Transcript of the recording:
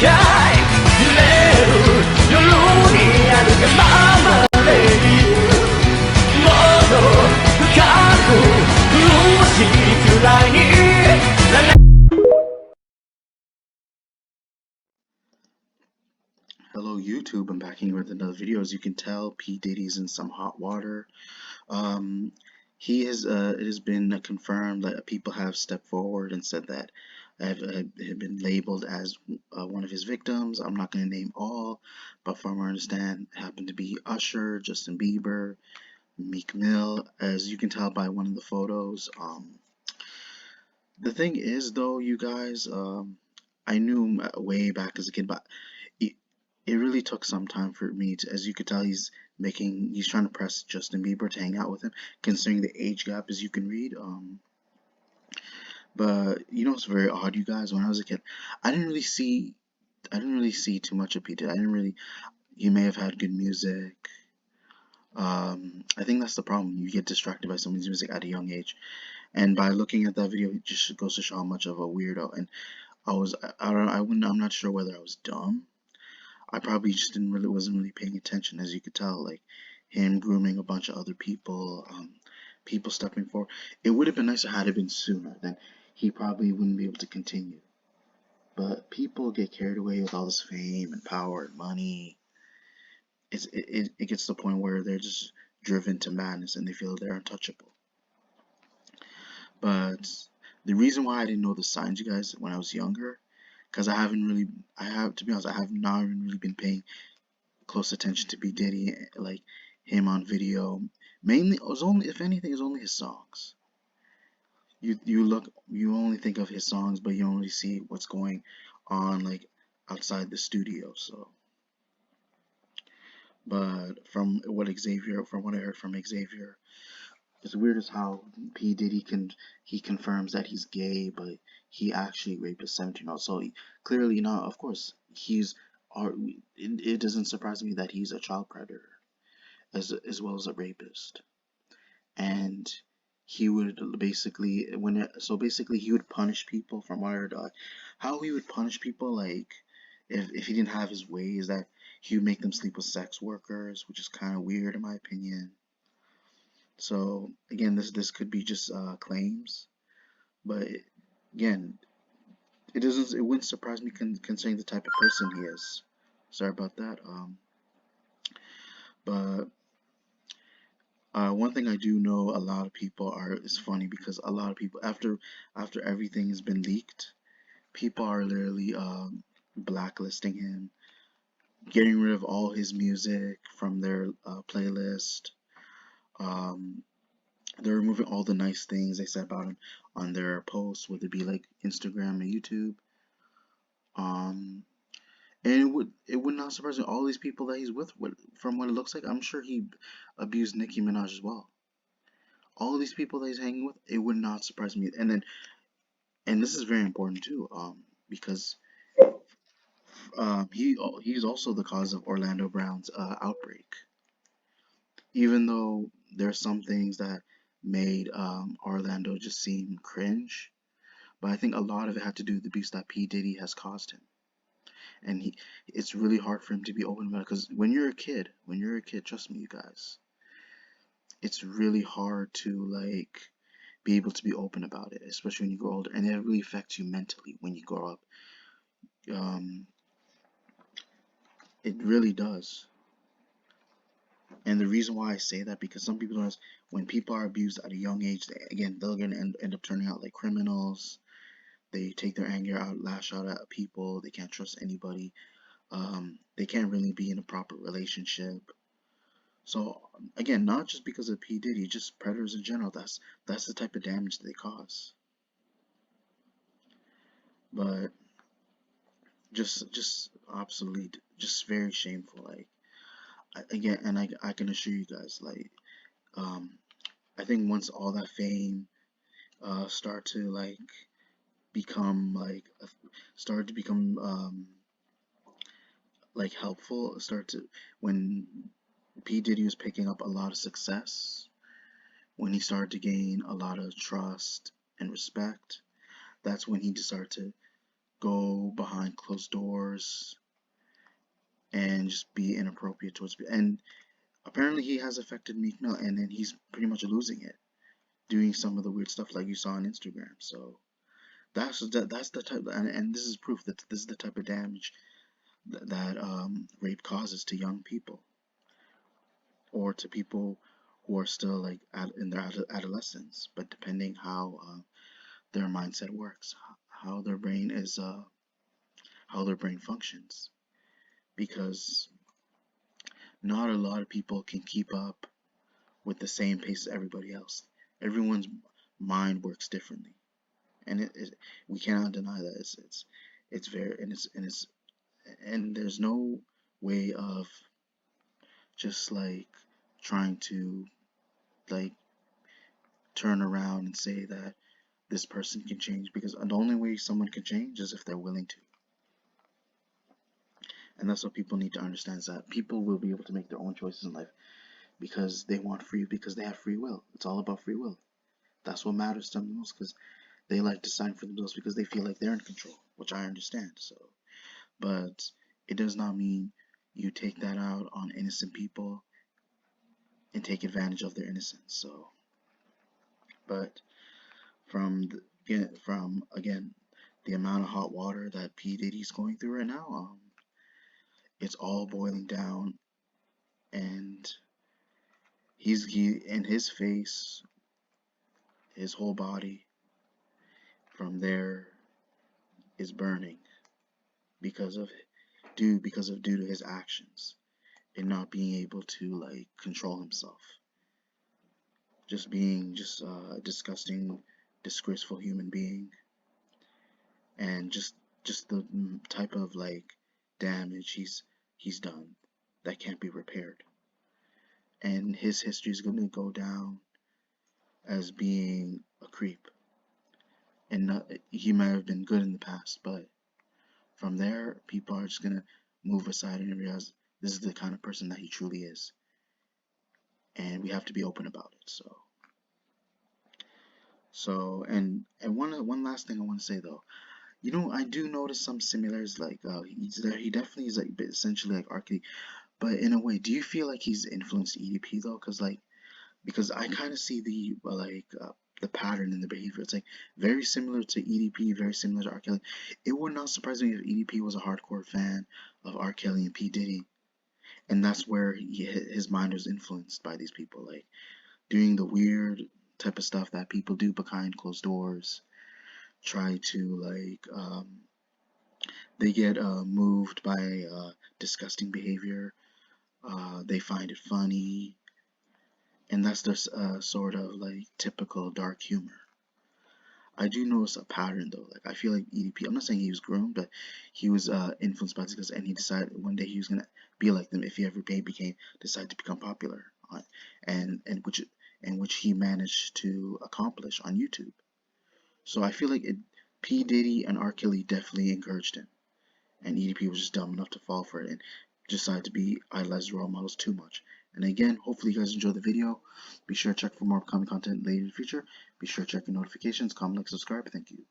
い揺れる夜に歩けままれるもっと深く苦しいくらいにHello YouTube, I'm back here with another video. As you can tell, P. Diddy's in some hot water. It has been confirmed that people have stepped forward and said that have been labeled as one of his victims. I'm not going to name all, but from what I understand, happened to be Usher, Justin Bieber, Meek Mill, as you can tell by one of the photos. The thing is, though, you guys, I knew him way back as a kid, but it really took some time for me to, as you could tell, he's trying to press Justin Bieber to hang out with him, considering the age gap, as you can read. But you know, it's very odd, you guys. When I was a kid, I didn't really see too much of Peter. He may have had good music. I think that's the problem. You get distracted by someone's music at a young age, and by looking at that video, it just goes to show how much of a weirdo. And I'm not sure whether I was dumb. I probably just wasn't really paying attention, as you could tell, like him grooming a bunch of other people, people stepping forward. It would have been nicer had it been sooner. Then he probably wouldn't be able to continue. But people get carried away with all this fame and power and money. It gets to the point where they're just driven to madness and they feel they're untouchable. But the reason why I didn't know the signs, you guys, when I was younger, because to be honest, I have not really been paying close attention to P. Diddy, like him on video. Mainly, if anything, it was only his songs. You only think of his songs, but you don't really see what's going on like outside the studio. So, but from what I heard from Xavier, it's weird as how P. Diddy confirms that he's gay, but he actually raped a 17-year-old. So clearly not. Of course, it doesn't surprise me that he's a child predator as well as a rapist. And he would basically he would punish people, from what I heard. How he would punish people, like if he didn't have his way, is that he would make them sleep with sex workers, which is kind of weird in my opinion. So again, this could be just claims, but again, it wouldn't surprise me considering the type of person he is. Sorry about that. But one thing I do know, a lot of people it's funny because a lot of people, after everything has been leaked, people are literally blacklisting him, getting rid of all his music from their playlist. They're removing all the nice things they said about him on their posts, whether it be like Instagram or YouTube. And it would not surprise me. All these people that he's with, from what it looks like, I'm sure he abused Nicki Minaj as well. All of these people that he's hanging with, it would not surprise me. And this is very important too, because he's also the cause of Orlando Brown's outbreak. Even though there's some things that made Orlando just seem cringe, but I think a lot of it had to do with the abuse that P. Diddy has caused him. And it's really hard for him to be open about it, because when you're a kid, trust me, you guys, it's really hard to like be able to be open about it, especially when you grow older, and it really affects you mentally when you grow up. It really does. And the reason why I say that, because some people don't, when people are abused at a young age, they're gonna end up turning out like criminals. They take their anger out, lash out at people. They can't trust anybody. They can't really be in a proper relationship. So again, not just because of P. Diddy, just predators in general. That's the type of damage they cause. But just obsolete, just very shameful. Like I can assure you guys, like I think once all that fame start to like become like start to become like helpful, when P. Diddy was picking up a lot of success, when he started to gain a lot of trust and respect, that's when he just started to go behind closed doors and just be inappropriate towards people. And apparently he has affected Meek Mill, and then he's pretty much losing it, doing some of the weird stuff like you saw on Instagram. So that's the type, and this is proof that this is the type of damage that rape causes to young people, or to people who are still like in their adolescence, but depending how their mindset works, how their brain is, how their brain functions, because not a lot of people can keep up with the same pace as everybody else. Everyone's mind works differently, and we cannot deny that. It's very, and there's no way of just like trying to like turn around and say that this person can change, because the only way someone can change is if they're willing to. And that's what people need to understand, is that people will be able to make their own choices in life because they have free will. It's all about free will. That's what matters to them the most, because they like to sign for themselves because they feel like they're in control, which I understand. So, but it does not mean you take that out on innocent people and take advantage of their innocence. So, but again, the amount of hot water that P Diddy's going through right now, it's all boiling down, and he in his face, his whole body from there is burning because of due to his actions and not being able to like control himself, just being a disgusting, disgraceful human being, and just the type of like damage he's done that can't be repaired. And his history is going to go down as being a creep, and he might have been good in the past, but from there people are just going to move aside and realize this is the kind of person that he truly is, and we have to be open about it. So and one last thing I want to say though, I do notice some similarities, like he definitely is like essentially like R. Kelly, but in a way, do you feel like he's influenced EDP though? Because I kind of see the pattern in the behavior. It's like very similar to EDP, very similar to R. Kelly. It would not surprise me if EDP was a hardcore fan of R. Kelly and P. Diddy, and that's where his mind was influenced by these people, like doing the weird type of stuff that people do behind closed doors. Try to they get moved by disgusting behavior. They find it funny, and that's just sort of like typical dark humor. I do notice a pattern though. Like I feel like EDP. I'm not saying he was groomed, but he was influenced by this, and he decided one day he was gonna be like them if he ever decide to become popular, and which he managed to accomplish on YouTube. So I feel like P Diddy and R Kelly definitely encouraged him, and EDP was just dumb enough to fall for it and decided to be idolized role models too much. And again, hopefully you guys enjoyed the video. Be sure to check for more upcoming content later in the future. Be sure to check your notifications, comment, like, subscribe. Thank you.